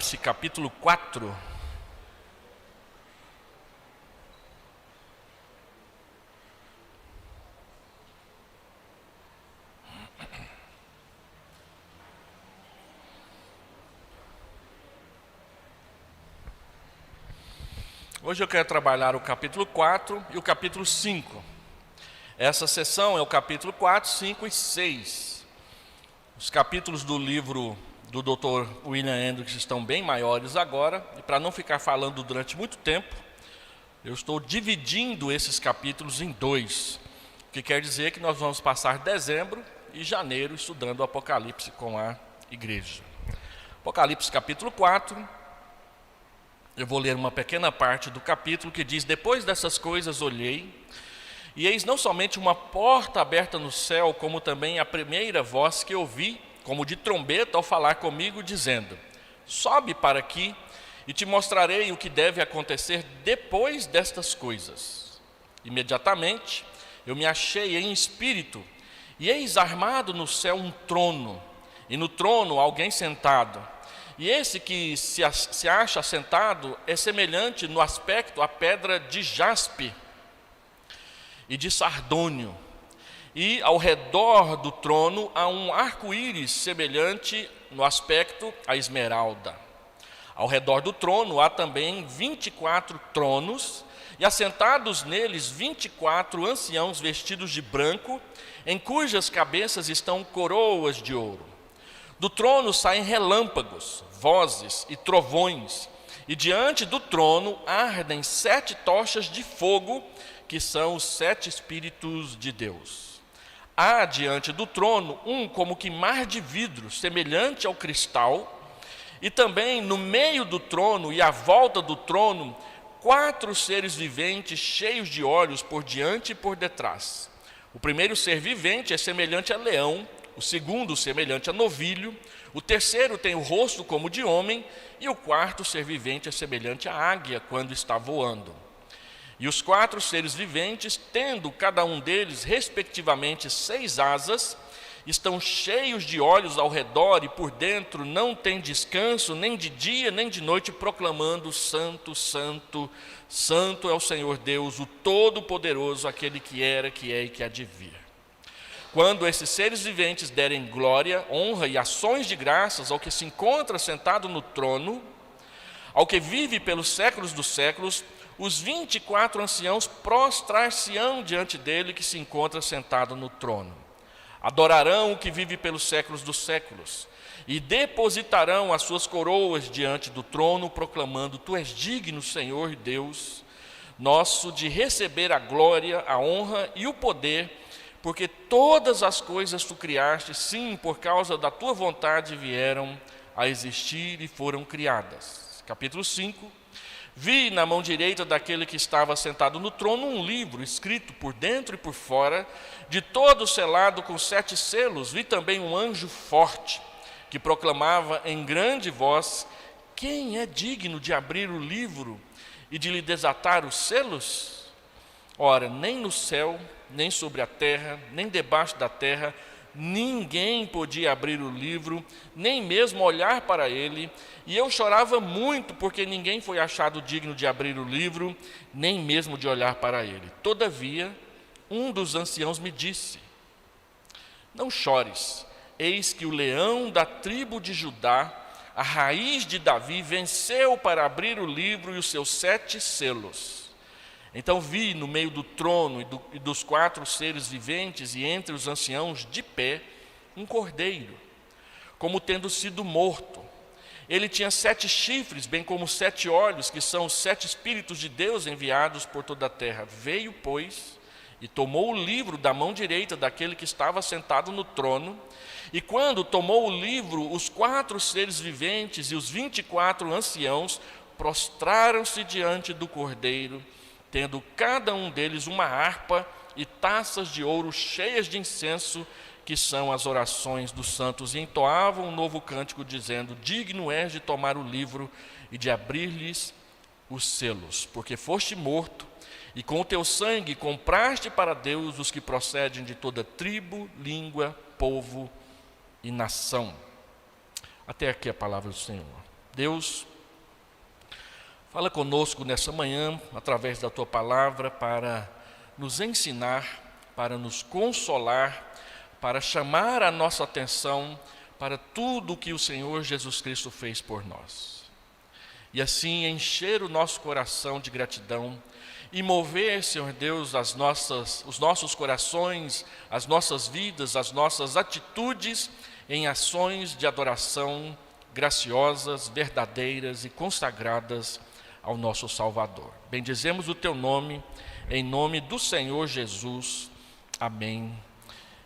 Apocalipse, capítulo 4. Hoje eu quero trabalhar o capítulo 4 e o capítulo 5. Essa sessão é o capítulo 4, 5 e 6. Os capítulos do livro do Dr. William Hendricks estão bem maiores agora, e para não ficar falando durante muito tempo, eu estou dividindo esses capítulos em dois, o que quer dizer que nós vamos passar dezembro e janeiro estudando o Apocalipse com a igreja. Apocalipse capítulo 4, eu vou ler uma pequena parte do capítulo que diz: depois dessas coisas olhei, e eis não somente uma porta aberta no céu, como também a primeira voz que ouvi, como de trombeta, ao falar comigo, dizendo: sobe para aqui, e te mostrarei o que deve acontecer depois destas coisas. Imediatamente eu me achei em espírito, e eis armado no céu um trono, e no trono alguém sentado. E esse que se acha sentado é semelhante no aspecto à pedra de jaspe e de sardônio, e ao redor do trono há um arco-íris semelhante no aspecto à esmeralda. Ao redor do trono há também 24 tronos, e assentados neles 24 anciãos vestidos de branco, em cujas cabeças estão coroas de ouro. Do trono saem relâmpagos, vozes e trovões, e diante do trono ardem 7 tochas de fogo, que são os 7 Espíritos de Deus. Há diante do trono um como que mar de vidro, semelhante ao cristal, e também no meio do trono e à volta do trono, 4 seres viventes cheios de olhos por diante e por detrás. O primeiro ser vivente é semelhante a leão, o segundo semelhante a novilho, o terceiro tem o rosto como de homem, e o quarto ser vivente é semelhante à águia quando está voando. E os 4 seres viventes, tendo cada um deles respectivamente 6 asas, estão cheios de olhos ao redor, e por dentro não têm descanso nem de dia nem de noite, proclamando: Santo, Santo, Santo é o Senhor Deus, o Todo-Poderoso, aquele que era, que é e que há de vir. Quando esses seres viventes derem glória, honra e ações de graças ao que se encontra sentado no trono, ao que vive pelos séculos dos séculos, os 24 anciãos prostrar-se-ão diante dele que se encontra sentado no trono. Adorarão o que vive pelos séculos dos séculos, e depositarão as suas coroas diante do trono, proclamando: Tu és digno, Senhor Deus nosso, de receber a glória, a honra e o poder, porque todas as coisas tu criaste, sim, por causa da tua vontade vieram a existir e foram criadas. Capítulo 5. Vi na mão direita daquele que estava sentado no trono um livro, escrito por dentro e por fora, de todo selado com 7 selos. Vi também um anjo forte, que proclamava em grande voz: quem é digno de abrir o livro e de lhe desatar os selos? Ora, nem no céu, nem sobre a terra, nem debaixo da terra, ninguém podia abrir o livro, nem mesmo olhar para ele. E eu chorava muito, porque ninguém foi achado digno de abrir o livro, nem mesmo de olhar para ele. Todavia, um dos anciãos me disse: não chores, eis que o leão da tribo de Judá, a raiz de Davi, venceu para abrir o livro e os seus 7 selos. Então vi no meio do trono e dos 4 seres viventes e entre os anciãos de pé um cordeiro, como tendo sido morto. Ele tinha 7 chifres, bem como 7 olhos, que são os 7 Espíritos de Deus enviados por toda a terra. Veio, pois, e tomou o livro da mão direita daquele que estava sentado no trono. E quando tomou o livro, os 4 seres viventes e os 24 anciãos prostraram-se diante do cordeiro, tendo cada um deles uma harpa e taças de ouro cheias de incenso, que são as orações dos santos, e entoavam um novo cântico, dizendo: digno és de tomar o livro e de abrir-lhes os selos, porque foste morto, e com o teu sangue compraste para Deus os que procedem de toda tribo, língua, povo e nação. Até aqui a palavra do Senhor. Deus, fala conosco nessa manhã, através da Tua palavra, para nos ensinar, para nos consolar, para chamar a nossa atenção para tudo o que o Senhor Jesus Cristo fez por nós. E assim encher o nosso coração de gratidão e mover, Senhor Deus, os nossos corações, as nossas vidas, as nossas atitudes em ações de adoração graciosas, verdadeiras e consagradas ao nosso Salvador. Bendizemos o Teu nome, em nome do Senhor Jesus. Amém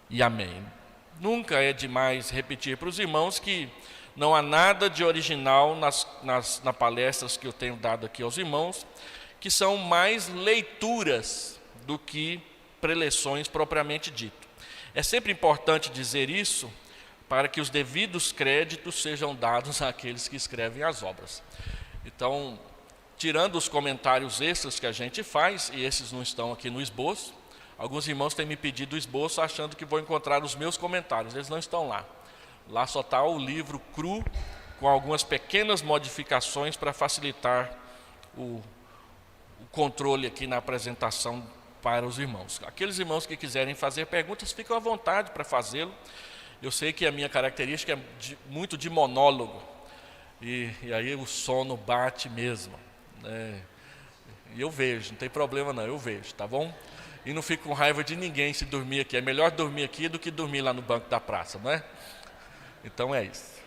e amém. Nunca é demais repetir para os irmãos que não há nada de original nas palestras que eu tenho dado aqui aos irmãos, que são mais leituras do que preleções propriamente dito. É sempre importante dizer isso para que os devidos créditos sejam dados àqueles que escrevem as obras. Então, tirando os comentários extras que a gente faz, e esses não estão aqui no esboço, alguns irmãos têm me pedido o esboço achando que vou encontrar os meus comentários, eles não estão lá. Lá só está o livro cru, com algumas pequenas modificações para facilitar o controle aqui na apresentação para os irmãos. Aqueles irmãos que quiserem fazer perguntas, ficam à vontade para fazê-lo. Eu sei que a minha característica é muito de monólogo, e aí o sono bate mesmo, né? E eu vejo, não tem problema não, eu vejo, tá bom? E não fico com raiva de ninguém se dormir aqui. É melhor dormir aqui do que dormir lá no banco da praça, não é? Então é isso.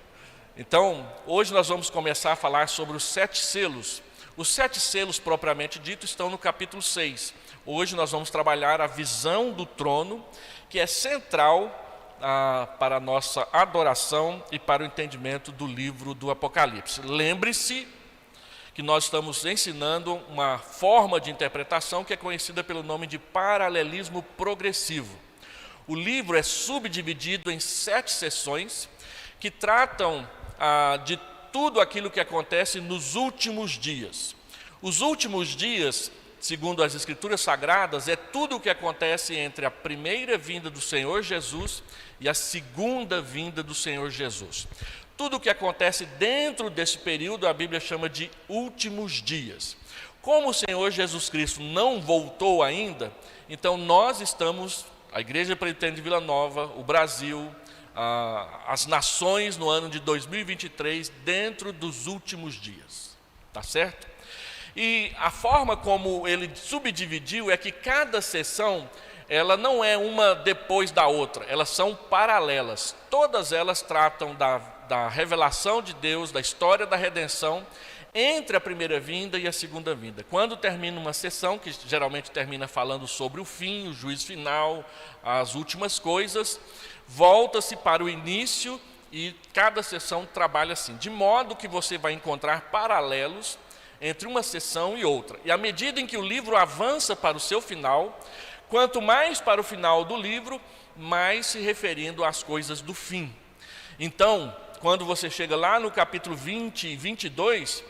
Então, hoje nós vamos começar a falar sobre os 7 selos. Os 7 selos, propriamente dito, estão no capítulo 6. Hoje nós vamos trabalhar a visão do trono, que é central para a nossa adoração e para o entendimento do livro do Apocalipse. Lembre-se que nós estamos ensinando uma forma de interpretação que é conhecida pelo nome de paralelismo progressivo. O livro é subdividido em 7 sessões que tratam de tudo aquilo que acontece nos últimos dias. Os últimos dias, segundo as Escrituras Sagradas, é tudo o que acontece entre a primeira vinda do Senhor Jesus e a segunda vinda do Senhor Jesus. Tudo o que acontece dentro desse período, a Bíblia chama de últimos dias. Como o Senhor Jesus Cristo não voltou ainda, então nós estamos, a Igreja Presbiteriana de Vila Nova, o Brasil, as nações no ano de 2023, dentro dos últimos dias. Tá certo? E a forma como ele subdividiu é que cada sessão, ela não é uma depois da outra, elas são paralelas. Todas elas tratam da revelação de Deus, da história da redenção, entre a primeira vinda e a segunda vinda. Quando termina uma sessão, que geralmente termina falando sobre o fim, o juízo final, as últimas coisas, volta-se para o início e cada sessão trabalha assim, de modo que você vai encontrar paralelos entre uma sessão e outra. E à medida em que o livro avança para o seu final, quanto mais para o final do livro, mais se referindo às coisas do fim. Então, quando você chega lá no capítulo 20 e 22,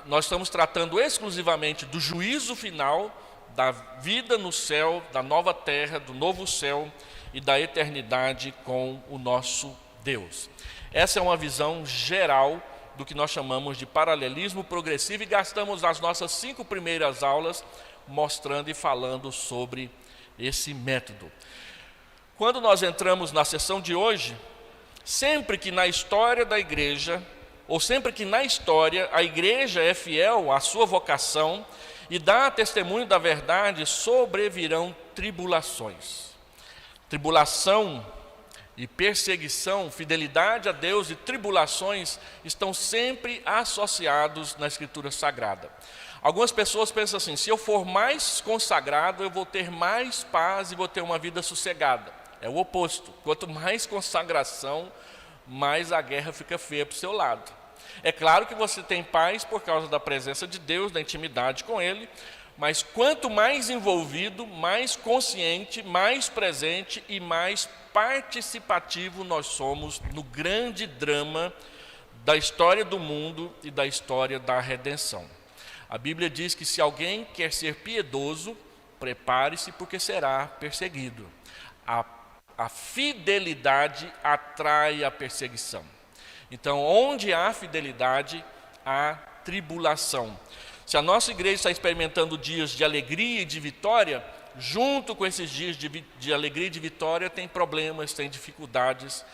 nós estamos tratando exclusivamente do juízo final, da vida no céu, da nova terra, do novo céu e da eternidade com o nosso Deus. Essa é uma visão geral do que nós chamamos de paralelismo progressivo, e gastamos as nossas 5 primeiras aulas mostrando e falando sobre esse método. Quando nós entramos na sessão de hoje, sempre que na história da igreja, ou sempre que na história a igreja é fiel à sua vocação e dá testemunho da verdade, sobrevirão tribulações. Tribulação e perseguição, fidelidade a Deus e tribulações estão sempre associados na Escritura Sagrada. Algumas pessoas pensam assim: se eu for mais consagrado, eu vou ter mais paz e vou ter uma vida sossegada. É o oposto. Quanto mais consagração, mais a guerra fica feia para o seu lado. É claro que você tem paz por causa da presença de Deus, da intimidade com Ele, mas quanto mais envolvido, mais consciente, mais presente e mais participativo nós somos no grande drama da história do mundo e da história da redenção. A Bíblia diz que se alguém quer ser piedoso, prepare-se porque será perseguido. A fidelidade atrai a perseguição. Então, onde há fidelidade, há tribulação. Se a nossa igreja está experimentando dias de alegria e de vitória, junto com esses dias de alegria e de vitória, tem problemas, tem dificuldades,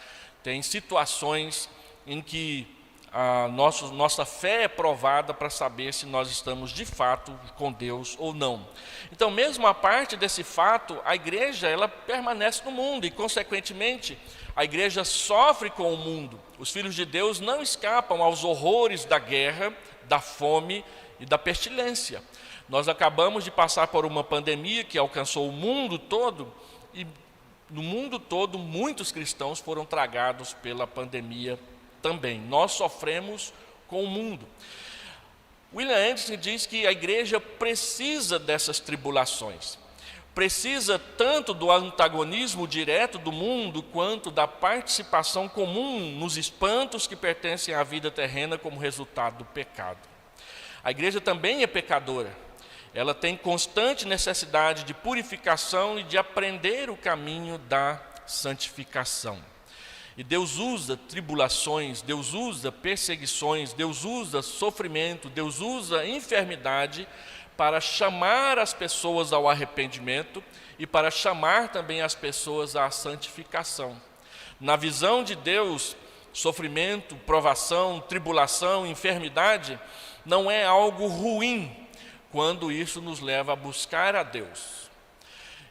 tem situações em que a nossa fé é provada para saber se nós estamos de fato com Deus ou não. Então, mesmo a parte desse fato, a igreja ela permanece no mundo e, consequentemente, a igreja sofre com o mundo. Os filhos de Deus não escapam aos horrores da guerra, da fome e da pestilência. Nós acabamos de passar por uma pandemia que alcançou o mundo todo e no mundo todo muitos cristãos foram tragados pela pandemia também. Nós sofremos com o mundo. William Anderson diz que a igreja precisa dessas tribulações. Precisa tanto do antagonismo direto do mundo, quanto da participação comum nos espantos que pertencem à vida terrena como resultado do pecado. A igreja também é pecadora. Ela tem constante necessidade de purificação e de aprender o caminho da santificação. E Deus usa tribulações, Deus usa perseguições, Deus usa sofrimento, Deus usa enfermidade para chamar as pessoas ao arrependimento e para chamar também as pessoas à santificação. Na visão de Deus, sofrimento, provação, tribulação, enfermidade não é algo ruim quando isso nos leva a buscar a Deus.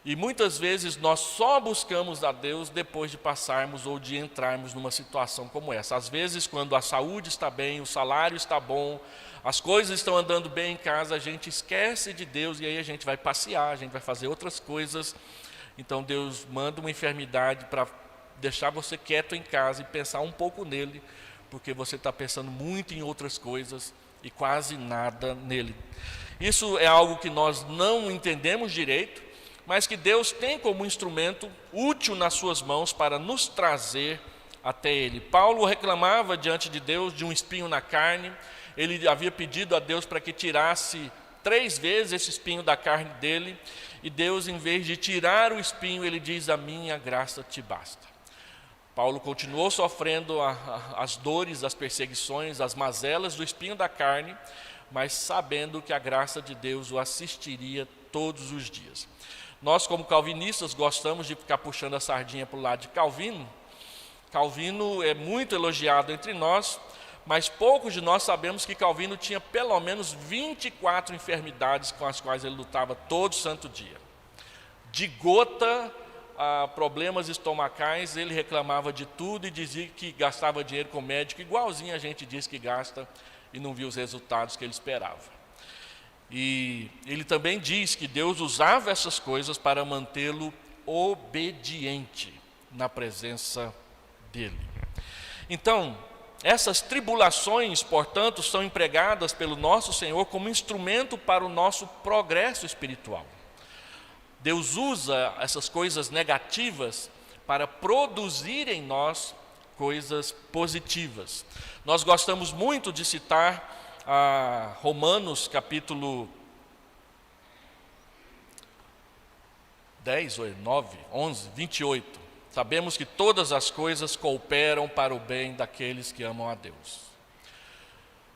E muitas vezes nós só buscamos a Deus depois de passarmos ou de entrarmos numa situação como essa. Às vezes, quando a saúde está bem, o salário está bom, as coisas estão andando bem em casa, a gente esquece de Deus e aí a gente vai passear, a gente vai fazer outras coisas. Então Deus manda uma enfermidade para deixar você quieto em casa e pensar um pouco nele, porque você está pensando muito em outras coisas e quase nada nele. Isso é algo que nós não entendemos direito, mas que Deus tem como instrumento útil nas suas mãos para nos trazer até Ele. Paulo reclamava diante de Deus de um espinho na carne. Ele havia pedido a Deus para que tirasse 3 vezes esse espinho da carne dele, e Deus, em vez de tirar o espinho, ele diz: a minha graça te basta. Paulo continuou sofrendo as dores, as perseguições, as mazelas do espinho da carne, mas sabendo que a graça de Deus o assistiria todos os dias. Nós, como calvinistas, gostamos de ficar puxando a sardinha para o lado de Calvino. Calvino é muito elogiado entre nós, mas poucos de nós sabemos que Calvino tinha pelo menos 24 enfermidades com as quais ele lutava todo santo dia. De gota a problemas estomacais, ele reclamava de tudo e dizia que gastava dinheiro com médico, igualzinho a gente diz que gasta e não viu os resultados que ele esperava. E ele também diz que Deus usava essas coisas para mantê-lo obediente na presença dele. Então, essas tribulações, portanto, são empregadas pelo nosso Senhor como instrumento para o nosso progresso espiritual. Deus usa essas coisas negativas para produzir em nós coisas positivas. Nós gostamos muito de citar Romanos capítulo 10, 9, 11, 28. Sabemos que todas as coisas cooperam para o bem daqueles que amam a Deus,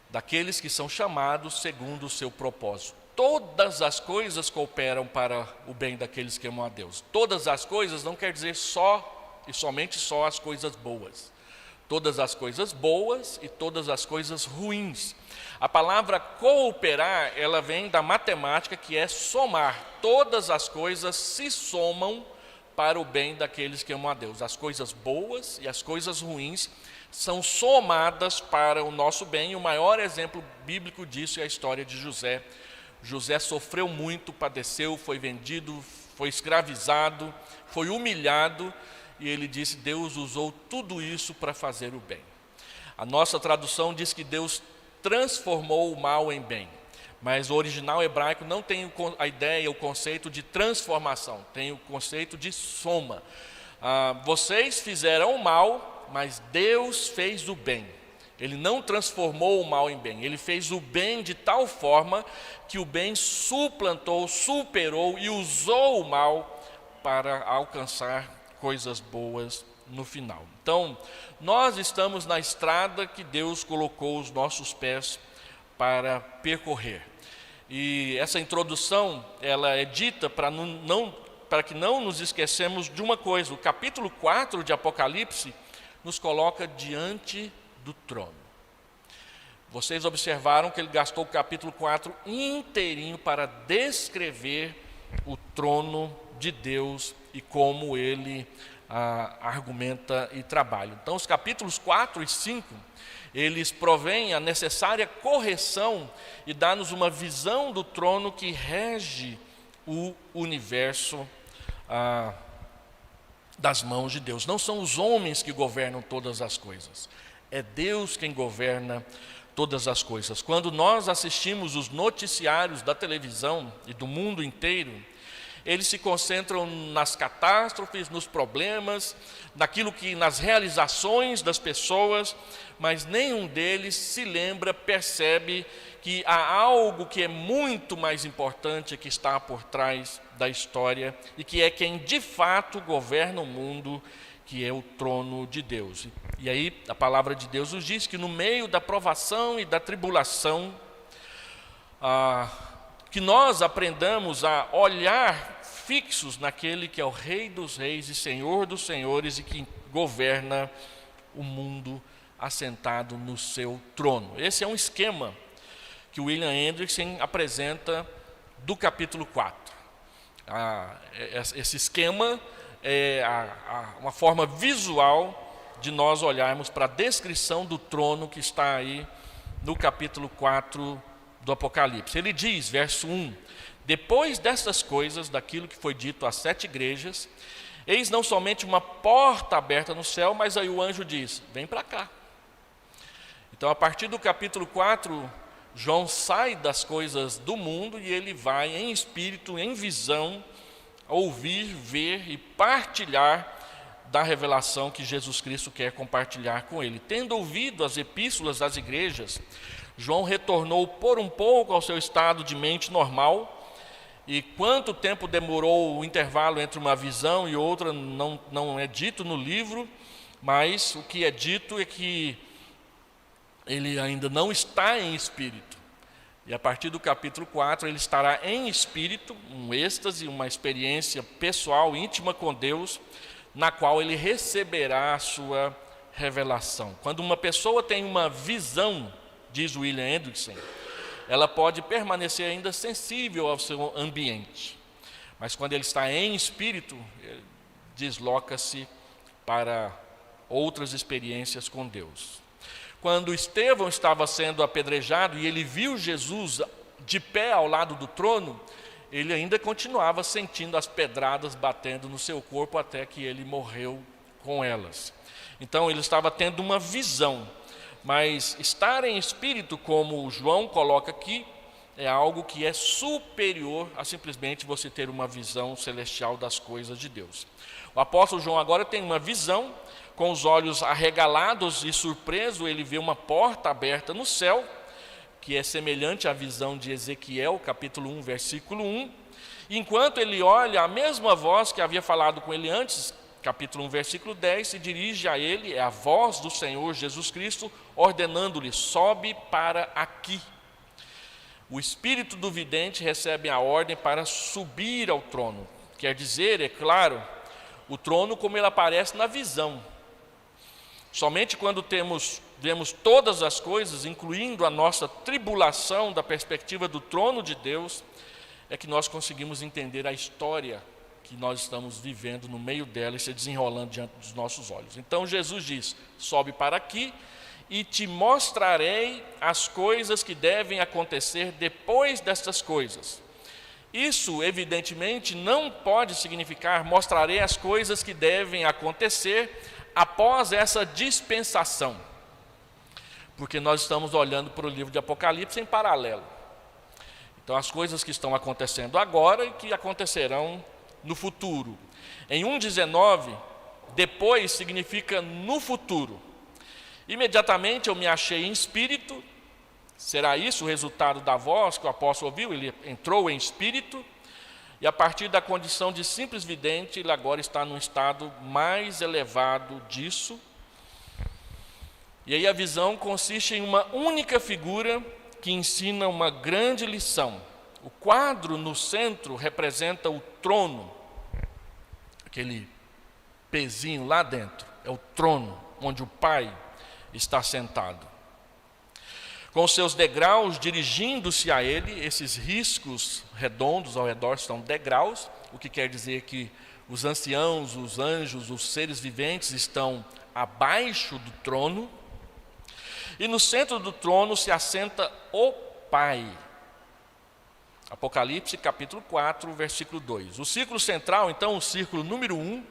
daqueles que são chamados segundo o seu propósito. Todas as coisas cooperam para o bem daqueles que amam a Deus. Todas as coisas não quer dizer só e somente só as coisas boas. Todas as coisas boas e todas as coisas ruins. A palavra cooperar, ela vem da matemática, que é somar. Todas as coisas se somam para o bem daqueles que amam a Deus. As coisas boas e as coisas ruins são somadas para o nosso bem. E o maior exemplo bíblico disso é a história de José. José sofreu muito, padeceu, foi vendido, foi escravizado, foi humilhado, e ele disse: Deus usou tudo isso para fazer o bem. A nossa tradução diz que Deus transformou o mal em bem, mas o original hebraico não tem a ideia, o conceito de transformação, tem o conceito de soma. Vocês fizeram o mal, mas Deus fez o bem. Ele não transformou o mal em bem, ele fez o bem de tal forma que o bem suplantou, superou e usou o mal para alcançar coisas boas no final. Então, nós estamos na estrada que Deus colocou os nossos pés para percorrer. E essa introdução, ela é dita para que não nos esquecemos de uma coisa. O capítulo 4 de Apocalipse nos coloca diante do trono. Vocês observaram que ele gastou o capítulo 4 inteirinho para descrever o trono de Deus e como ele argumenta e trabalha. Então, os capítulos 4 e 5, eles provêm a necessária correção e dá-nos uma visão do trono que rege o universo das mãos de Deus. Não são os homens que governam todas as coisas, é Deus quem governa todas as coisas. Quando nós assistimos os noticiários da televisão e do mundo inteiro, eles se concentram nas catástrofes, nos problemas, nas realizações das pessoas, mas nenhum deles se lembra, percebe que há algo que é muito mais importante que está por trás da história e que é quem de fato governa o mundo, que é o trono de Deus. E aí a palavra de Deus nos diz que no meio da provação e da tribulação, que nós aprendamos a olhar fixos naquele que é o Rei dos Reis e Senhor dos Senhores e que governa o mundo assentado no seu trono. Esse é um esquema que William Hendriksen apresenta do capítulo 4. Esse esquema é uma forma visual de nós olharmos para a descrição do trono que está aí no capítulo 4 do Apocalipse. Ele diz, verso 1: depois dessas coisas, daquilo que foi dito às 7 igrejas, eis não somente uma porta aberta no céu, mas aí o anjo diz, vem para cá. Então, a partir do capítulo 4, João sai das coisas do mundo e ele vai em espírito, em visão, ouvir, ver e partilhar da revelação que Jesus Cristo quer compartilhar com ele. Tendo ouvido as epístolas das igrejas, João retornou por um pouco ao seu estado de mente normal. E quanto tempo demorou o intervalo entre uma visão e outra não é dito no livro, mas o que é dito é que ele ainda não está em espírito. E a partir do capítulo 4 ele estará em espírito, um êxtase, uma experiência pessoal, íntima com Deus, na qual ele receberá a sua revelação. Quando uma pessoa tem uma visão, diz William Hendriksen, ela pode permanecer ainda sensível ao seu ambiente. Mas quando ele está em espírito, desloca-se para outras experiências com Deus. Quando Estevão estava sendo apedrejado e ele viu Jesus de pé ao lado do trono, ele ainda continuava sentindo as pedradas batendo no seu corpo até que ele morreu com elas. Então ele estava tendo uma visão. Mas estar em espírito, como João coloca aqui, é algo que é superior a simplesmente você ter uma visão celestial das coisas de Deus. O apóstolo João agora tem uma visão, com os olhos arregalados e surpreso, ele vê uma porta aberta no céu, que é semelhante à visão de Ezequiel, capítulo 1, versículo 1. Enquanto ele olha, a mesma voz que havia falado com ele antes, capítulo 1, versículo 10, se dirige a ele, é a voz do Senhor Jesus Cristo, ordenando-lhe, sobe para aqui. O espírito do vidente recebe a ordem para subir ao trono. Quer dizer, é claro, o trono como ele aparece na visão. Somente quando vemos todas as coisas, incluindo a nossa tribulação da perspectiva do trono de Deus, é que nós conseguimos entender a história que nós estamos vivendo no meio dela e se desenrolando diante dos nossos olhos. Então Jesus diz, sobe para aqui e te mostrarei as coisas que devem acontecer depois destas coisas. Isso, evidentemente, não pode significar mostrarei as coisas que devem acontecer após essa dispensação, porque nós estamos olhando para o livro de Apocalipse em paralelo. Então, as coisas que estão acontecendo agora e que acontecerão no futuro. Em 1,19, depois significa no futuro. Imediatamente eu me achei em espírito. Será isso o resultado da voz que o apóstolo ouviu? Ele entrou em espírito E a partir da condição de simples vidente, ele agora está num estado mais elevado disso. E aí a visão consiste em uma única figura que ensina uma grande lição. O quadro no centro representa o trono, aquele pezinho lá dentro, é o trono onde o Pai está sentado. Com seus degraus dirigindo-se a ele, esses riscos redondos ao redor são degraus, o que quer dizer que os anciãos, os anjos, os seres viventes estão abaixo do trono. E no centro do trono se assenta o Pai. Apocalipse capítulo 4, versículo 2. O círculo central, então, o círculo número 1,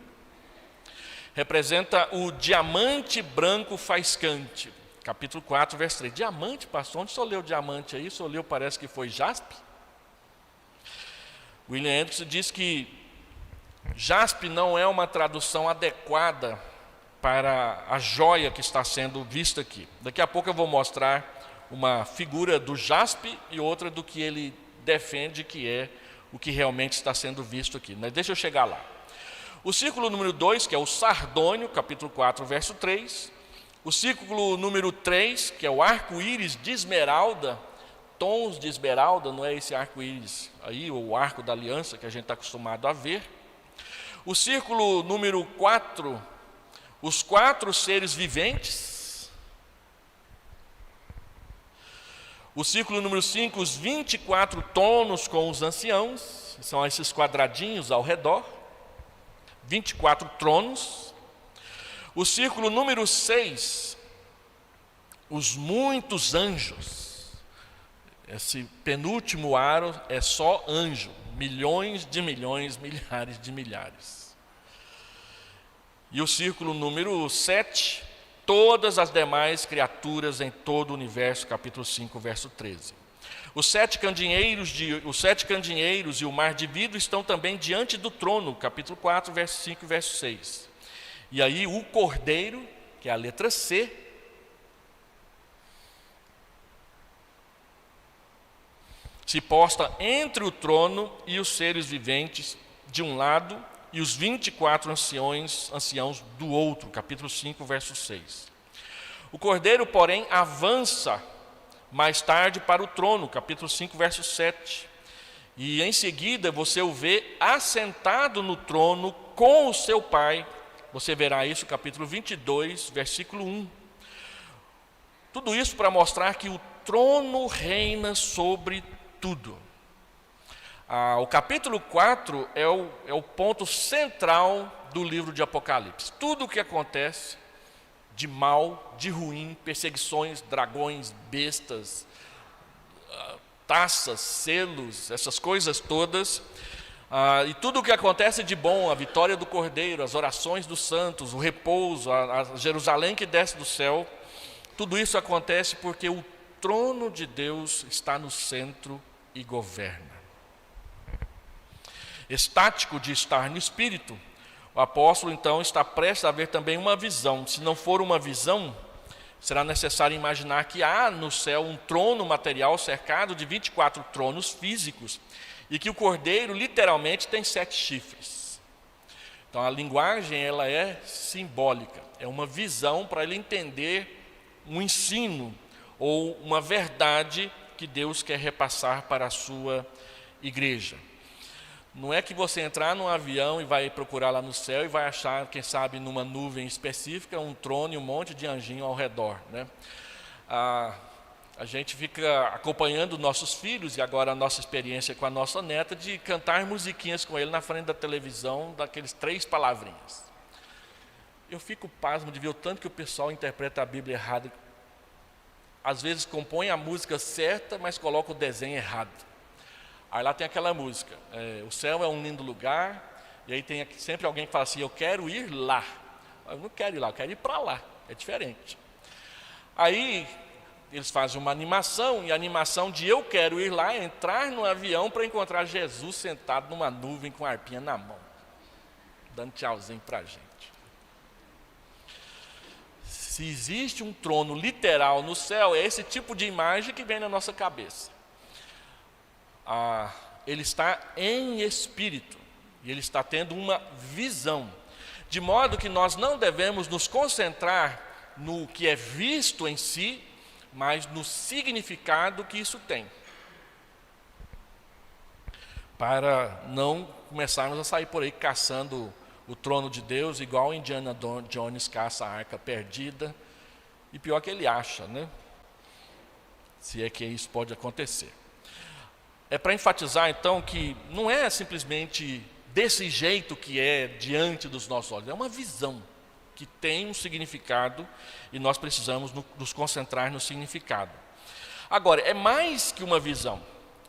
representa o diamante branco faiscante. Capítulo 4, verso 3. Diamante, pastor, onde o senhor leu diamante aí? O senhor leu, parece que foi jaspe? William Hendricks diz que jaspe não é uma tradução adequada para a joia que está sendo vista aqui. Daqui a pouco eu vou mostrar uma figura do jaspe e outra do que ele defende que é o que realmente está sendo visto aqui. Mas deixa eu chegar lá. O círculo número 2, que é o sardônio, capítulo 4, verso 3. O círculo número 3, que é o arco-íris de esmeralda, tons de esmeralda, não é esse arco-íris aí, o arco da aliança que a gente está acostumado a ver. O círculo número 4, os 4 seres viventes. O círculo número 5, os 24 tronos com os anciãos, são esses quadradinhos ao redor, 24 tronos. O círculo número 6, os muitos anjos. Esse penúltimo aro é só anjo, milhões de milhões, milhares de milhares. E o círculo número 7, todas as demais criaturas em todo o universo, capítulo 5, verso 13. Os 7 candeeiros e o mar de vidro estão também diante do trono, capítulo 4, verso 5 e verso 6. E aí o cordeiro, que é a letra C, se posta entre o trono e os seres viventes de um lado e os 24 anciãos do outro, capítulo 5, verso 6. O cordeiro, porém, avança mais tarde para o trono, capítulo 5, verso 7. E em seguida você o vê assentado no trono com o seu Pai. Você verá isso, capítulo 22, versículo 1. Tudo isso para mostrar que o trono reina sobre tudo. O capítulo 4 é o ponto central do livro de Apocalipse. Tudo o que acontece de mal, de ruim, perseguições, dragões, bestas, taças, selos, essas coisas todas, e tudo o que acontece de bom, a vitória do Cordeiro, as orações dos santos, o repouso, a Jerusalém que desce do céu, tudo isso acontece porque o trono de Deus está no centro e governa. Estático de estar no Espírito, o apóstolo então está prestes a ver também uma visão. Se não for uma visão, será necessário imaginar que há no céu um trono material cercado de 24 tronos físicos e que o cordeiro literalmente tem 7 chifres. Então a linguagem ela é simbólica, é uma visão para ele entender um ensino ou uma verdade que Deus quer repassar para a sua igreja. Não é que você entrar num avião e vai procurar lá no céu e vai achar, quem sabe, numa nuvem específica, um trono e um monte de anjinho ao redor, né? A gente fica acompanhando nossos filhos e agora a nossa experiência com a nossa neta de cantar musiquinhas com ele na frente da televisão, daqueles 3 palavrinhas. Eu fico pasmo de ver o tanto que o pessoal interpreta a Bíblia errado. Às vezes compõe a música certa, mas coloca o desenho errado. Aí lá tem aquela música, o céu é um lindo lugar, e aí tem sempre alguém que fala assim, eu quero ir lá. Eu não quero ir lá, eu quero ir para lá, é diferente. Aí eles fazem uma animação, e a animação de eu quero ir lá é entrar no avião para encontrar Jesus sentado numa nuvem com a harpinha na mão, dando tchauzinho para a gente. Se existe um trono literal no céu, é esse tipo de imagem que vem na nossa cabeça. ele está em espírito, e ele está tendo uma visão, de modo que nós não devemos nos concentrar no que é visto em si, mas no significado que isso tem, para não começarmos a sair por aí caçando o trono de Deus, igual Indiana Jones caça a arca perdida, e pior que ele acha, né? Se é que isso pode acontecer. É para enfatizar então que não é simplesmente desse jeito que é diante dos nossos olhos, é uma visão que tem um significado e nós precisamos nos concentrar no significado. Agora, é mais que uma visão,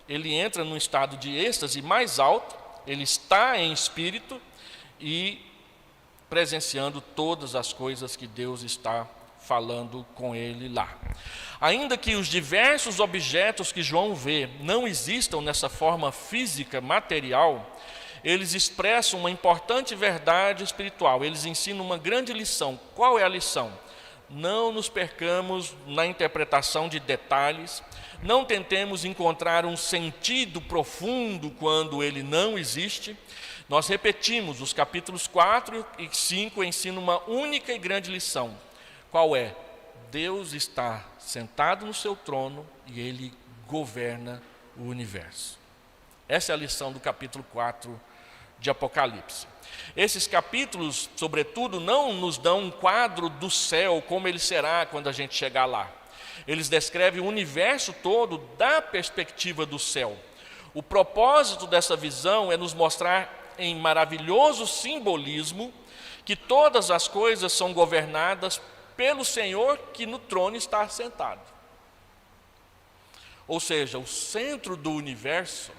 ele entra num estado de êxtase mais alto, ele está em espírito e presenciando todas as coisas que Deus está falando com ele lá. Ainda que os diversos objetos que João vê não existam nessa forma física, material, eles expressam uma importante verdade espiritual, eles ensinam uma grande lição. Qual é a lição? Não nos percamos na interpretação de detalhes, não tentemos encontrar um sentido profundo quando ele não existe. Nós repetimos, os capítulos 4 e 5 ensinam uma única e grande lição. Qual é? Deus está sentado no seu trono e ele governa o universo. Essa é a lição do capítulo 4 de Apocalipse. Esses capítulos, sobretudo, não nos dão um quadro do céu, como ele será quando a gente chegar lá. Eles descrevem o universo todo da perspectiva do céu. O propósito dessa visão é nos mostrar em maravilhoso simbolismo que todas as coisas são governadas pelo Senhor que no trono está assentado. Ou seja, o centro do universo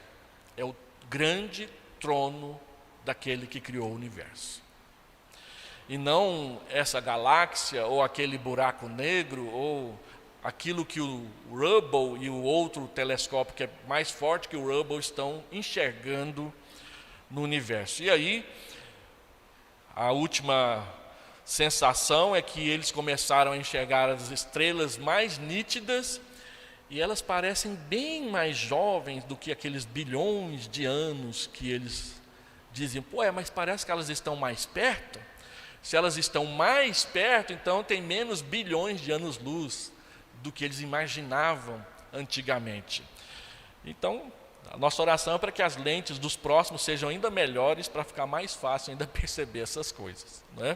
é o grande trono daquele que criou o universo. E não essa galáxia, ou aquele buraco negro, ou aquilo que o Hubble e o outro telescópio que é mais forte que o Hubble estão enxergando no universo. E aí, a última sensação é que eles começaram a enxergar as estrelas mais nítidas e elas parecem bem mais jovens do que aqueles bilhões de anos que eles diziam. Mas parece que elas estão mais perto. Se elas estão mais perto, então tem menos bilhões de anos-luz do que eles imaginavam antigamente. Então, a nossa oração é para que as lentes dos próximos sejam ainda melhores, para ficar mais fácil ainda perceber essas coisas, não é?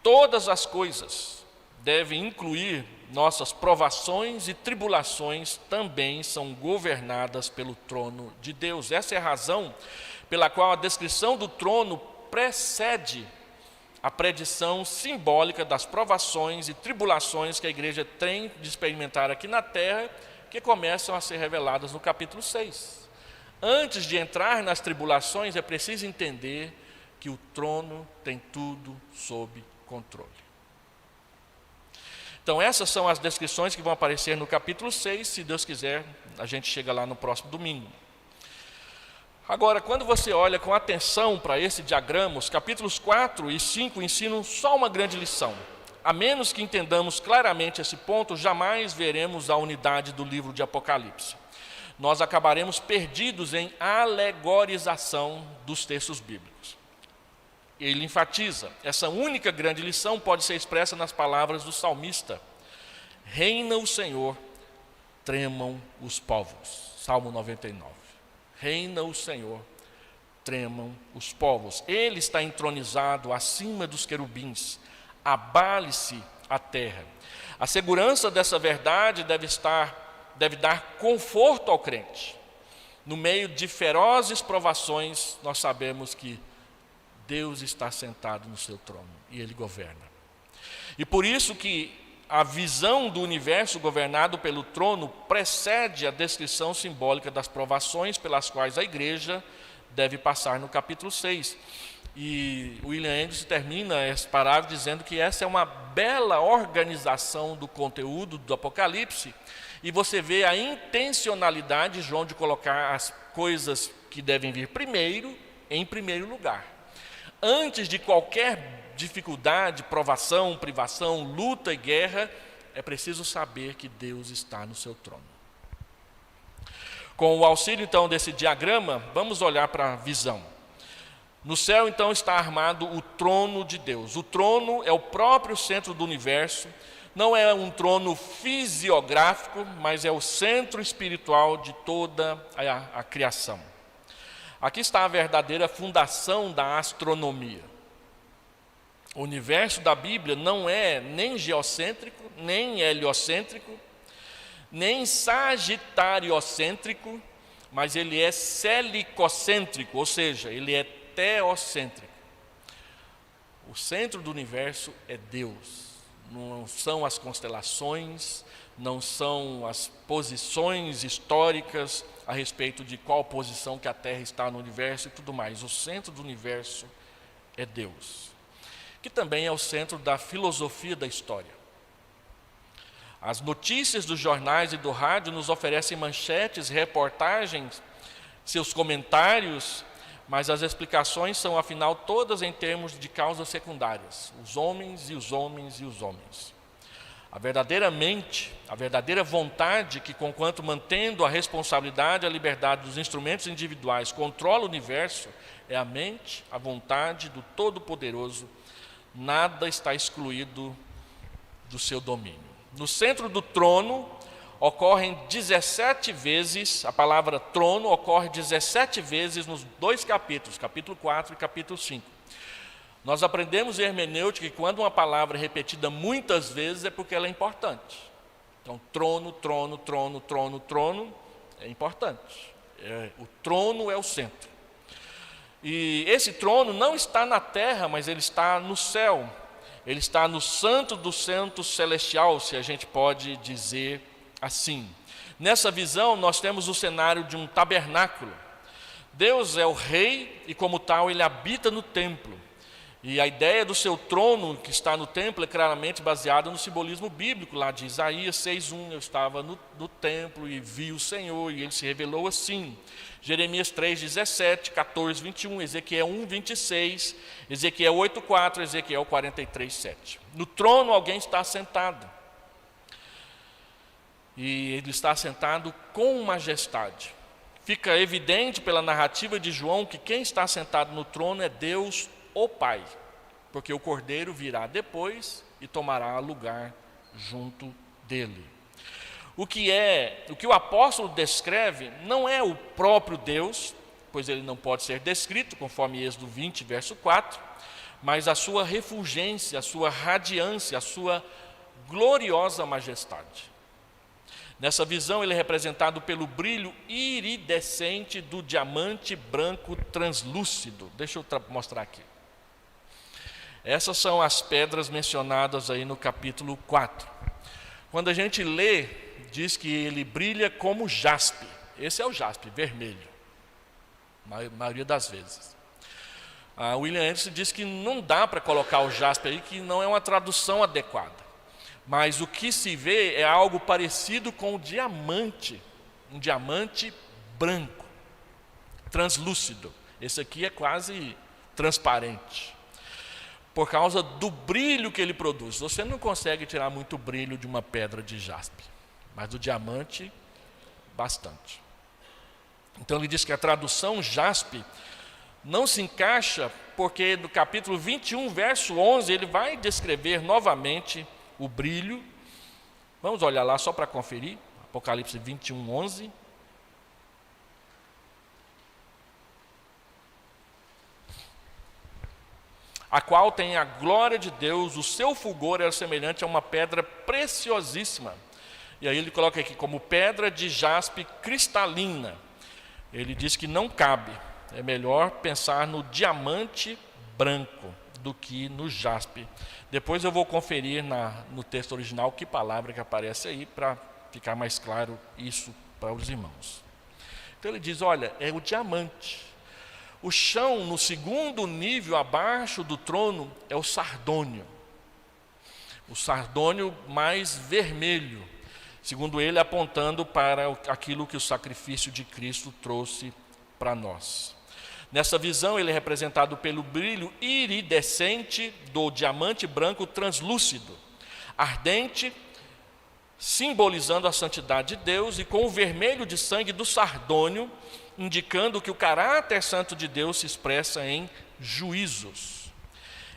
Todas as coisas devem incluir nossas provações e tribulações, também são governadas pelo trono de Deus. Essa é a razão pela qual a descrição do trono precede a predição simbólica das provações e tribulações que a igreja tem de experimentar aqui na terra, que começam a ser reveladas no capítulo 6. Antes de entrar nas tribulações, é preciso entender que o trono tem tudo sob controle. Então essas são as descrições que vão aparecer no capítulo 6, se Deus quiser, a gente chega lá no próximo domingo. Agora, quando você olha com atenção para esse diagrama, os capítulos 4 e 5 ensinam só uma grande lição. A menos que entendamos claramente esse ponto, jamais veremos a unidade do livro de Apocalipse. Nós acabaremos perdidos em alegorização dos textos bíblicos. Ele enfatiza, essa única grande lição pode ser expressa nas palavras do salmista: reina o Senhor, tremam os povos. Salmo 99. Reina o Senhor, tremam os povos. Ele está entronizado acima dos querubins, abale-se a terra. A segurança dessa verdade deve dar conforto ao crente. No meio de ferozes provações, nós sabemos que Deus está sentado no seu trono e Ele governa. E por isso que a visão do universo governado pelo trono precede a descrição simbólica das provações pelas quais a igreja deve passar no capítulo 6. E William Anderson termina esse parágrafo dizendo que essa é uma bela organização do conteúdo do Apocalipse, e você vê a intencionalidade de João de colocar as coisas que devem vir primeiro, em primeiro lugar. Antes de qualquer dificuldade, provação, privação, luta e guerra, é preciso saber que Deus está no seu trono. Com o auxílio então desse diagrama, vamos olhar para a visão. No céu então está armado o trono de Deus. O trono é o próprio centro do universo. Não é um trono fisiográfico, mas é o centro espiritual de toda a criação. Aqui está a verdadeira fundação da astronomia. O universo da Bíblia não é nem geocêntrico, nem heliocêntrico, nem sagitariocêntrico, mas ele é celicocêntrico, ou seja, ele é teocêntrico. O centro do universo é Deus. Não são as constelações, não são as posições históricas a respeito de qual posição que a Terra está no universo e tudo mais. O centro do universo é Deus, que também é o centro da filosofia da história. As notícias dos jornais e do rádio nos oferecem manchetes, reportagens, seus comentários, mas as explicações são, afinal, todas em termos de causas secundárias. Os homens e os homens e os homens. A verdadeira mente, a verdadeira vontade que, conquanto mantendo a responsabilidade e a liberdade dos instrumentos individuais, controla o universo, é a mente, a vontade do Todo-Poderoso. Nada está excluído do seu domínio. No centro do trono ocorrem 17 vezes, a palavra trono ocorre 17 vezes nos dois capítulos, capítulo 4 e capítulo 5. Nós aprendemos em hermenêutica que quando uma palavra é repetida muitas vezes é porque ela é importante. Então, trono, trono, trono, trono, trono é importante. O trono é o centro. E esse trono não está na terra, mas ele está no céu. Ele está no santo do santo celestial, se a gente pode dizer assim. Nessa visão, nós temos o cenário de um tabernáculo. Deus é o rei e, como tal, ele habita no templo. E a ideia do seu trono, que está no templo, é claramente baseada no simbolismo bíblico, lá de Isaías 6:1. Eu estava no templo e vi o Senhor, e ele se revelou assim. Jeremias 3:17, 14:21, Ezequiel 1:26, Ezequiel 8:4, Ezequiel 43:7. No trono alguém está sentado. E ele está sentado com majestade. Fica evidente pela narrativa de João que quem está sentado no trono é Deus, o Pai, porque o Cordeiro virá depois e tomará lugar junto dele. O que o apóstolo descreve não é o próprio Deus, pois ele não pode ser descrito, conforme Êxodo 20, verso 4, mas a sua refulgência, a sua radiância, a sua gloriosa majestade. Nessa visão ele é representado pelo brilho iridescente do diamante branco translúcido. Deixa eu mostrar aqui. Essas são as pedras mencionadas aí no capítulo 4. Quando a gente lê, diz que ele brilha como jaspe. Esse é o jaspe, vermelho, na maioria das vezes. A William Anderson diz que não dá para colocar o jaspe aí, que não é uma tradução adequada. Mas o que se vê é algo parecido com o diamante, um diamante branco, translúcido. Esse aqui é quase transparente, por causa do brilho que ele produz. Você não consegue tirar muito brilho de uma pedra de jaspe, mas do diamante, bastante. Então ele diz que a tradução jaspe não se encaixa, porque no capítulo 21, verso 11, ele vai descrever novamente o brilho. Vamos olhar lá só para conferir. Apocalipse 21, 11. A qual tem a glória de Deus, o seu fulgor é semelhante a uma pedra preciosíssima. E aí ele coloca aqui como pedra de jaspe cristalina. Ele diz que não cabe. É melhor pensar no diamante branco do que no jaspe. Depois eu vou conferir no texto original que palavra que aparece aí, para ficar mais claro isso para os irmãos. Então ele diz, olha, é o diamante. O chão, no segundo nível abaixo do trono, é o sardônio. O sardônio mais vermelho, segundo ele, apontando para aquilo que o sacrifício de Cristo trouxe para nós. Nessa visão, ele é representado pelo brilho iridescente do diamante branco translúcido, ardente, simbolizando a santidade de Deus, e com o vermelho de sangue do sardônio, indicando que o caráter santo de Deus se expressa em juízos.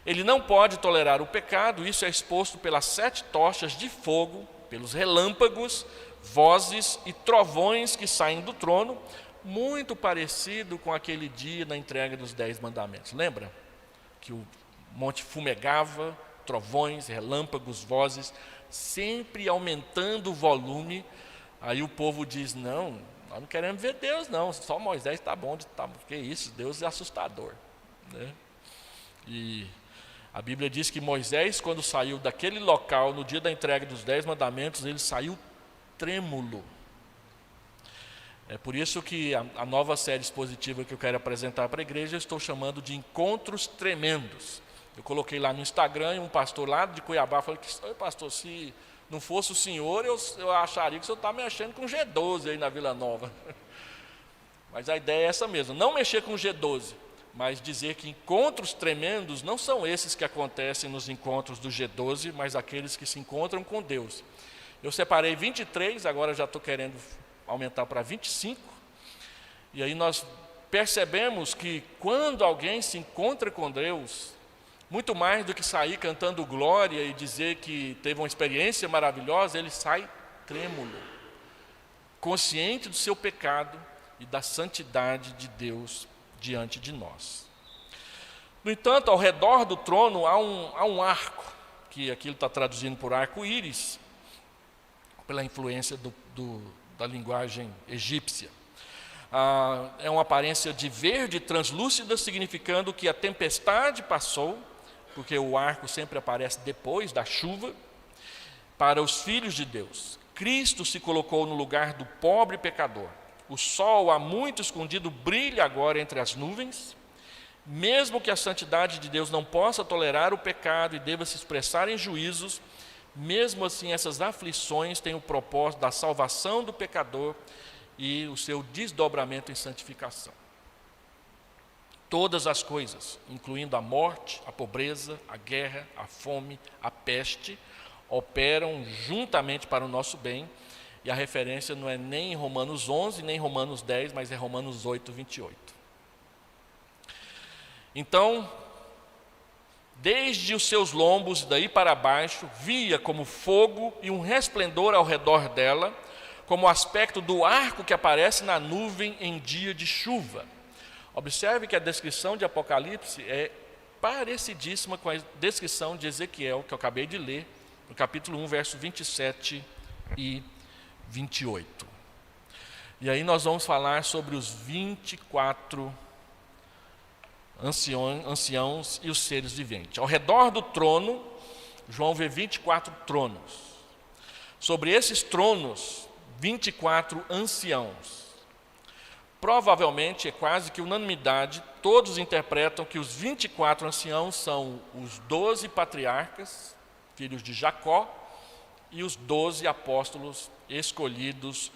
Ele não pode tolerar o pecado, isso é exposto pelas 7 tochas de fogo, pelos relâmpagos, vozes e trovões que saem do trono, muito parecido com aquele dia da entrega dos 10 mandamentos. Lembra? Que o monte fumegava, trovões, relâmpagos, vozes, sempre aumentando o volume. Aí o povo diz, não, nós não queremos ver Deus não, só Moisés está bom, porque isso, Deus é assustador, né? E a Bíblia diz que Moisés, quando saiu daquele local, no dia da entrega dos 10 mandamentos, ele saiu trêmulo. É por isso que a nova série expositiva que eu quero apresentar para a igreja, eu estou chamando de Encontros Tremendos. Eu coloquei lá no Instagram, e um pastor lá de Cuiabá falou que, pastor, se não fosse o senhor, eu acharia que o senhor está mexendo com G12 aí na Vila Nova. Mas a ideia é essa mesmo, não mexer com G12, mas dizer que encontros tremendos não são esses que acontecem nos encontros do G12, mas aqueles que se encontram com Deus. Eu separei 23, agora já estou querendo aumentar para 25, e aí nós percebemos que quando alguém se encontra com Deus, muito mais do que sair cantando glória e dizer que teve uma experiência maravilhosa, ele sai trêmulo, consciente do seu pecado e da santidade de Deus diante de nós. No entanto, ao redor do trono há um arco, que aqui ele está traduzindo por arco-íris, pela influência da linguagem egípcia. É uma aparência de verde translúcida, significando que a tempestade passou, porque o arco sempre aparece depois da chuva, para os filhos de Deus. Cristo se colocou no lugar do pobre pecador. O sol, há muito escondido, brilha agora entre as nuvens. Mesmo que a santidade de Deus não possa tolerar o pecado e deva se expressar em juízos, mesmo assim essas aflições têm o propósito da salvação do pecador e o seu desdobramento em santificação. Todas as coisas, incluindo a morte, a pobreza, a guerra, a fome, a peste, operam juntamente para o nosso bem. E a referência não é nem em Romanos 11, nem em Romanos 10, mas é Romanos 8, 28. Então, desde os seus lombos, daí para baixo, via como fogo e um resplendor ao redor dela, como o aspecto do arco que aparece na nuvem em dia de chuva. Observe que a descrição de Apocalipse é parecidíssima com a descrição de Ezequiel, que eu acabei de ler, no capítulo 1, versos 27 e 28. E aí nós vamos falar sobre os 24 anciãos e os seres viventes. Ao redor do trono, João vê 24 tronos. Sobre esses tronos, 24 anciãos. Provavelmente, é quase que unanimidade, todos interpretam que os 24 anciãos são os 12 patriarcas, filhos de Jacó, e os 12 apóstolos escolhidos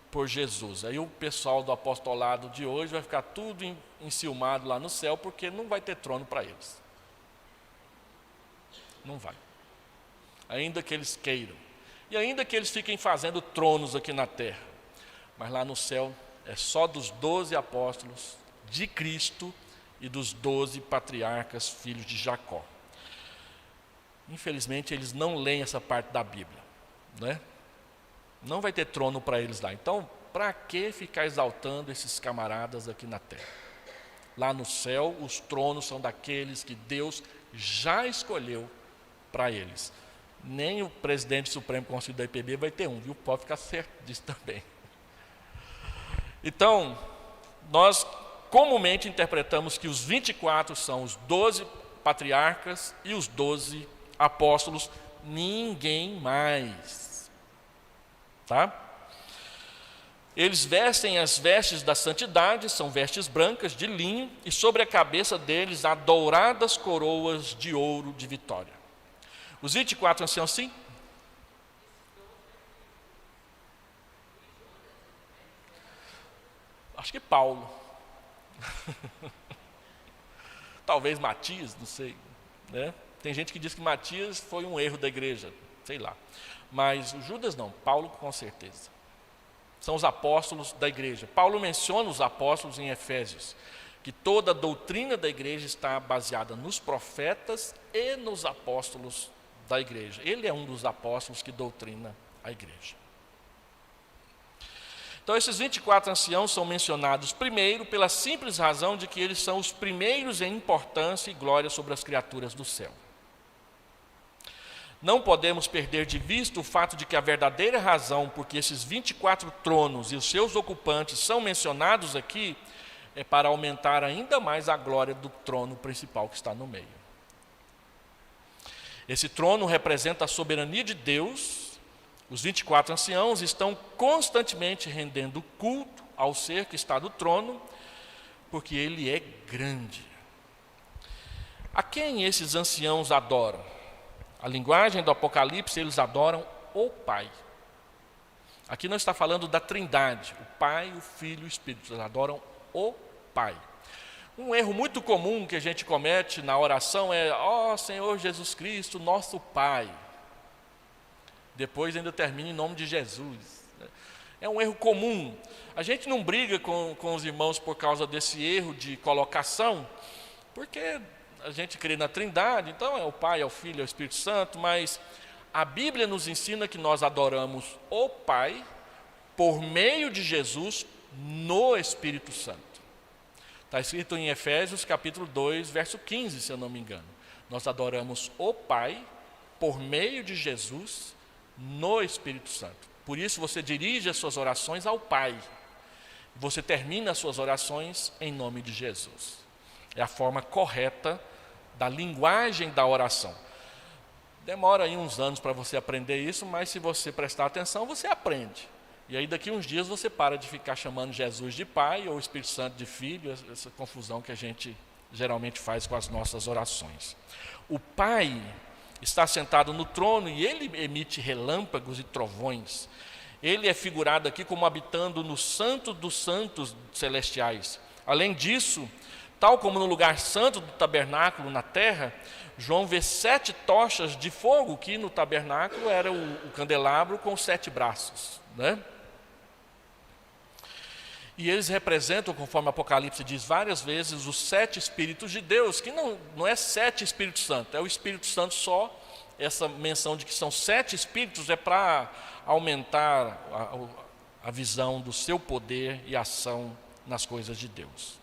por Jesus. Aí o pessoal do apostolado de hoje vai ficar tudo enciumado lá no céu, porque não vai ter trono para eles. Não vai. Ainda que eles queiram. E ainda que eles fiquem fazendo tronos aqui na terra. Mas lá no céu é só dos 12 apóstolos de Cristo e dos 12 patriarcas, filhos de Jacó. Infelizmente, eles não leem essa parte da Bíblia, né? Não vai ter trono para eles lá. Então, para que ficar exaltando esses camaradas aqui na terra? Lá no céu, os tronos são daqueles que Deus já escolheu para eles. Nem o presidente do Supremo Conselho da IPB vai ter um, viu? Pode ficar certo disso também. Então, nós comumente interpretamos que os 24 são os 12 patriarcas e os 12 apóstolos, ninguém mais. Tá? Eles vestem as vestes da santidade, são vestes brancas de linho, e sobre a cabeça deles há douradas coroas de ouro de vitória. Os 24 anciãos, sim? Acho que Paulo. Talvez Matias, não sei, né? Tem gente que diz que Matias foi um erro da igreja, sei lá. Mas o Judas não, Paulo com certeza. São os apóstolos da igreja. Paulo menciona os apóstolos em Efésios, que toda a doutrina da igreja está baseada nos profetas e nos apóstolos da igreja. Ele é um dos apóstolos que doutrina a igreja. Então esses 24 anciãos são mencionados primeiro pela simples razão de que eles são os primeiros em importância e glória sobre as criaturas do céu. Não podemos perder de vista o fato de que a verdadeira razão por que esses 24 tronos e os seus ocupantes são mencionados aqui é para aumentar ainda mais a glória do trono principal que está no meio. Esse trono representa a soberania de Deus. Os 24 anciãos estão constantemente rendendo culto ao ser que está no trono, porque ele é grande. A quem esses anciãos adoram? A linguagem do Apocalipse, eles adoram o Pai. Aqui não está falando da Trindade, o Pai, o Filho e o Espírito, eles adoram o Pai. Um erro muito comum que a gente comete na oração é: ó Senhor Jesus Cristo, nosso Pai. Depois ainda termina em nome de Jesus. É um erro comum. A gente não briga com os irmãos por causa desse erro de colocação, porque a gente crê na Trindade, então é o Pai, é o Filho, é o Espírito Santo, mas a Bíblia nos ensina que nós adoramos o Pai por meio de Jesus no Espírito Santo. Está escrito em Efésios capítulo 2, verso 15, se eu não me engano. Nós adoramos o Pai por meio de Jesus no Espírito Santo. Por isso você dirige as suas orações ao Pai. Você termina as suas orações em nome de Jesus. É a forma correta da linguagem da oração. Demora aí uns anos para você aprender isso, mas se você prestar atenção, você aprende. E aí daqui uns dias você para de ficar chamando Jesus de Pai ou Espírito Santo de Filho, essa confusão que a gente geralmente faz com as nossas orações. O Pai está sentado no trono e ele emite relâmpagos e trovões. Ele é figurado aqui como habitando no santo dos santos celestiais. Além disso, tal como no lugar santo do tabernáculo na terra, João vê 7 tochas de fogo, que no tabernáculo era o candelabro com 7 braços, né? E eles representam, conforme o Apocalipse diz várias vezes, os 7 Espíritos de Deus, que não é 7 Espíritos Santos, é o Espírito Santo só. Essa menção de que são 7 Espíritos é para aumentar a visão do seu poder e ação nas coisas de Deus.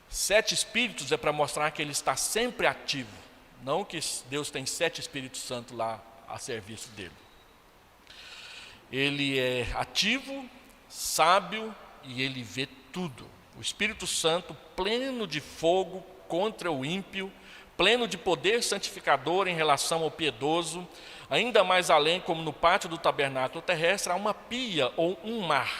7 Espíritos é para mostrar que ele está sempre ativo, não que Deus tem 7 Espíritos Santos lá a serviço dele. Ele é ativo, sábio, e ele vê tudo. O Espírito Santo, pleno de fogo contra o ímpio, pleno de poder santificador em relação ao piedoso, ainda mais além, como no pátio do tabernáculo terrestre, há uma pia ou um mar.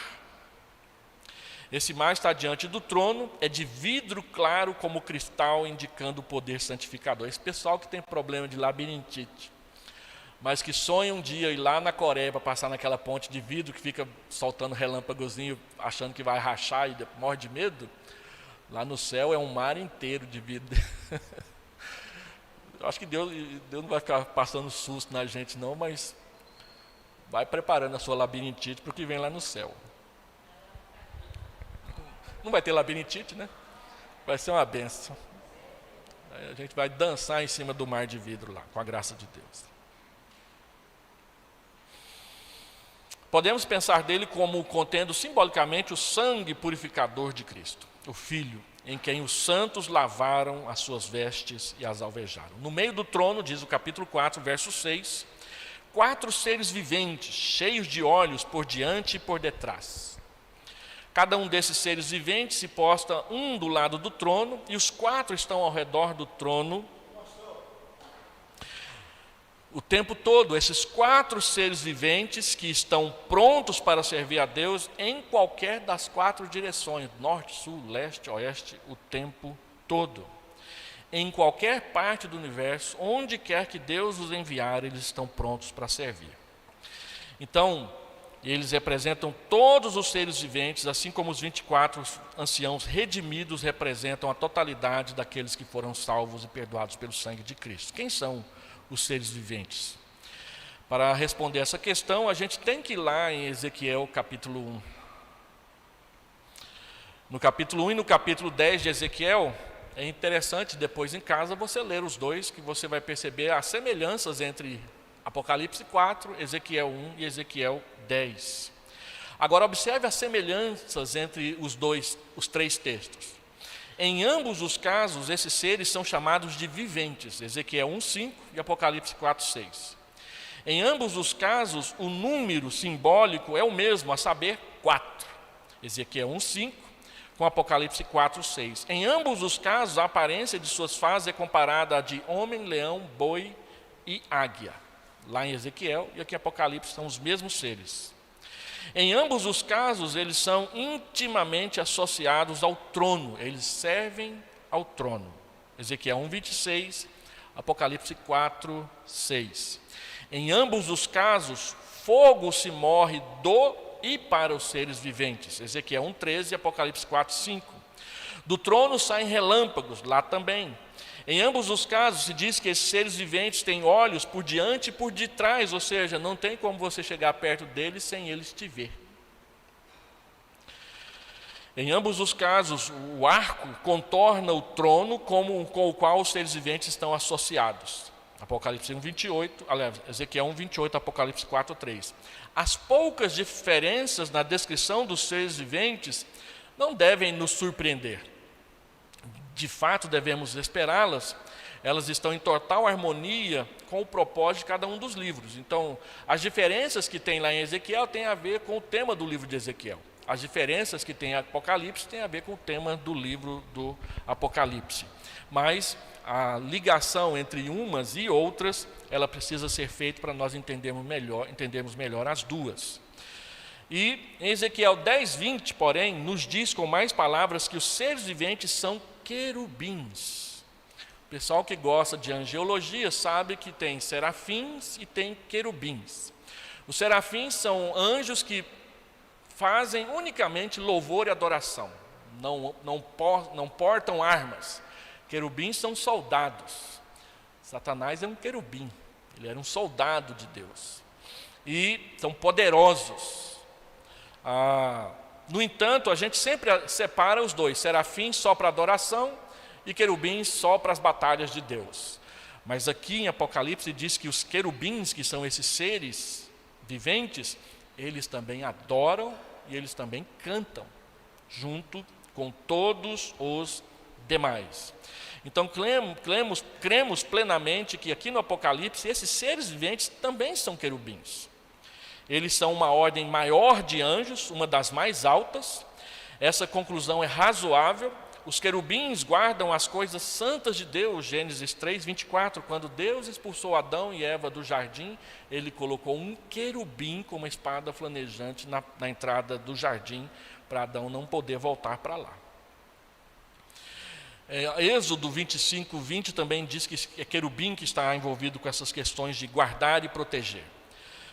Esse mar está diante do trono, é de vidro claro como cristal, indicando o poder santificador. Esse pessoal que tem problema de labirintite, mas que sonha um dia ir lá na Coreia para passar naquela ponte de vidro que fica soltando relâmpagozinho, achando que vai rachar e morre de medo, lá no céu é um mar inteiro de vidro. Eu acho que Deus não vai ficar passando susto na gente não, mas vai preparando a sua labirintite para o que vem lá no céu. Não vai ter labirintite, né? Vai ser uma bênção. Aí a gente vai dançar em cima do mar de vidro lá, com a graça de Deus. Podemos pensar dele como contendo simbolicamente o sangue purificador de Cristo, o Filho, em quem os santos lavaram as suas vestes e as alvejaram. No meio do trono, diz o capítulo 4, verso 6, 4 seres viventes, cheios de olhos por diante e por detrás. Cada um desses seres viventes se posta um do lado do trono, e os 4 estão ao redor do trono. O tempo todo, esses 4 seres viventes que estão prontos para servir a Deus em qualquer das 4 direções, norte, sul, leste, oeste, o tempo todo. Em qualquer parte do universo, onde quer que Deus os enviar, eles estão prontos para servir. Então, eles representam todos os seres viventes, assim como os 24 anciãos redimidos representam a totalidade daqueles que foram salvos e perdoados pelo sangue de Cristo. Quem são os seres viventes? Para responder essa questão, a gente tem que ir lá em Ezequiel capítulo 1. No capítulo 1 e no capítulo 10 de Ezequiel, é interessante depois em casa você ler os dois, que você vai perceber as semelhanças entre Apocalipse 4, Ezequiel 1 e Ezequiel 10. Agora observe as semelhanças entre os três textos. Em ambos os casos, esses seres são chamados de viventes, Ezequiel 1:5 e Apocalipse 4:6. Em ambos os casos, o número simbólico é o mesmo, a saber, 4. Ezequiel 1:5 com Apocalipse 4:6. Em ambos os casos, a aparência de suas faces é comparada à de homem, leão, boi e águia. Lá em Ezequiel e aqui em Apocalipse são os mesmos seres. Em ambos os casos, eles são intimamente associados ao trono, eles servem ao trono. Ezequiel 1:26, Apocalipse 4:6. Em ambos os casos, fogo se morre do e para os seres viventes. Ezequiel 1:13 e Apocalipse 4:5. Do trono saem relâmpagos, lá também. Em ambos os casos se diz que esses seres viventes têm olhos por diante e por detrás, ou seja, não tem como você chegar perto deles sem eles te ver. Em ambos os casos, o arco contorna o trono com o qual os seres viventes estão associados. Apocalipse 1:28, aliás, Ezequiel 1:28, Apocalipse 4:3. As poucas diferenças na descrição dos seres viventes não devem nos surpreender. De fato, devemos esperá-las. Elas estão em total harmonia com o propósito de cada um dos livros. Então, as diferenças que tem lá em Ezequiel têm a ver com o tema do livro de Ezequiel. As diferenças que tem em Apocalipse têm a ver com o tema do livro do Apocalipse. Mas a ligação entre umas e outras, ela precisa ser feita para nós entendermos melhor as duas. E em Ezequiel 10:20, porém, nos diz com mais palavras que os seres viventes são querubins. O pessoal que gosta de angeologia sabe que tem serafins e tem querubins. Os serafins são anjos que fazem unicamente louvor e adoração, não portam armas. Querubins são soldados. Satanás é um querubim, ele era um soldado de Deus. E são poderosos. No entanto, a gente sempre separa os dois, serafins só para adoração e querubins só para as batalhas de Deus. Mas aqui em Apocalipse diz que os querubins, que são esses seres viventes, eles também adoram e eles também cantam, junto com todos os demais. Então cremos plenamente que aqui no Apocalipse esses seres viventes também são querubins. Eles são uma ordem maior de anjos, uma das mais altas. Essa conclusão é razoável. Os querubins guardam as coisas santas de Deus, Gênesis 3:24. Quando Deus expulsou Adão e Eva do jardim, ele colocou um querubim com uma espada flamejante na entrada do jardim, para Adão não poder voltar para lá. Êxodo 25:20 também diz que é querubim que está envolvido com essas questões de guardar e proteger.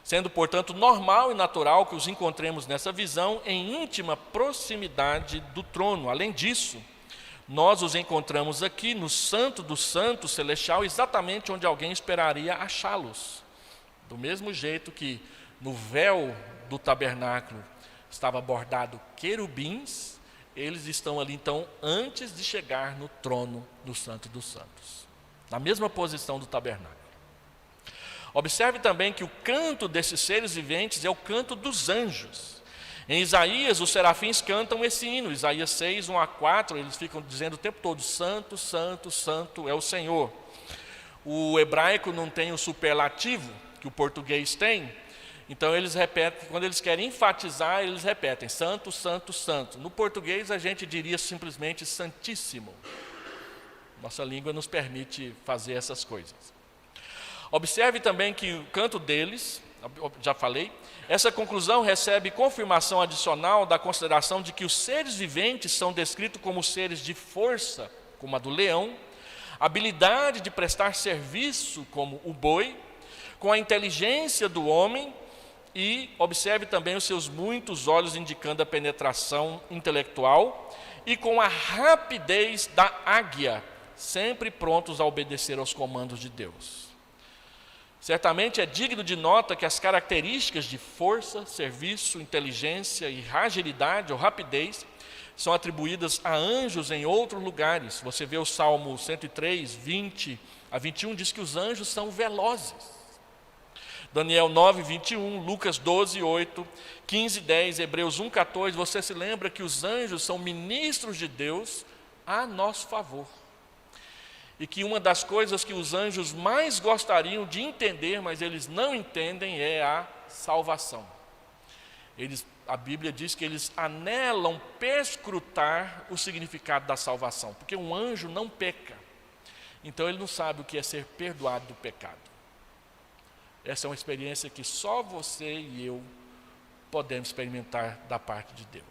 Sendo, portanto, normal e natural que os encontremos nessa visão em íntima proximidade do trono. Além disso, nós os encontramos aqui no Santo do Santo Celestial, exatamente onde alguém esperaria achá-los. Do mesmo jeito que no véu do tabernáculo estava bordado querubins, eles estão ali então antes de chegar no trono do Santo dos Santos, na mesma posição do tabernáculo. Observe também que o canto desses seres viventes é o canto dos anjos. Em Isaías, os serafins cantam esse hino, Isaías 6:1-4, eles ficam dizendo o tempo todo: Santo, Santo, Santo é o Senhor. O hebraico não tem o superlativo que o português tem, então eles repetem, quando eles querem enfatizar, eles repetem Santo, Santo, Santo. No português a gente diria simplesmente Santíssimo. Nossa língua nos permite fazer essas coisas. Observe também que o canto deles, já falei, essa conclusão recebe confirmação adicional da consideração de que os seres viventes são descritos como seres de força, como a do leão, habilidade de prestar serviço, como o boi, com a inteligência do homem, e observe também os seus muitos olhos indicando a penetração intelectual, e com a rapidez da águia, sempre prontos a obedecer aos comandos de Deus. Certamente é digno de nota que as características de força, serviço, inteligência e agilidade ou rapidez são atribuídas a anjos em outros lugares. Você vê o Salmo 103, 20 a 21, diz que os anjos são velozes. Daniel 9, 21, Lucas 12, 8, 15, 10, Hebreus 1, 14, você se lembra que os anjos são ministros de Deus a nosso favor. E que uma das coisas que os anjos mais gostariam de entender, mas eles não entendem, é a salvação. A Bíblia diz que eles anelam perscrutar o significado da salvação, porque um anjo não peca, então ele não sabe o que é ser perdoado do pecado. Essa é uma experiência que só você e eu podemos experimentar da parte de Deus.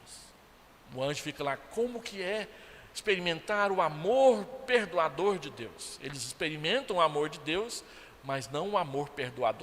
O anjo fica lá, como que é experimentar o amor perdoador de Deus? Eles experimentam o amor de Deus, mas não o amor perdoador.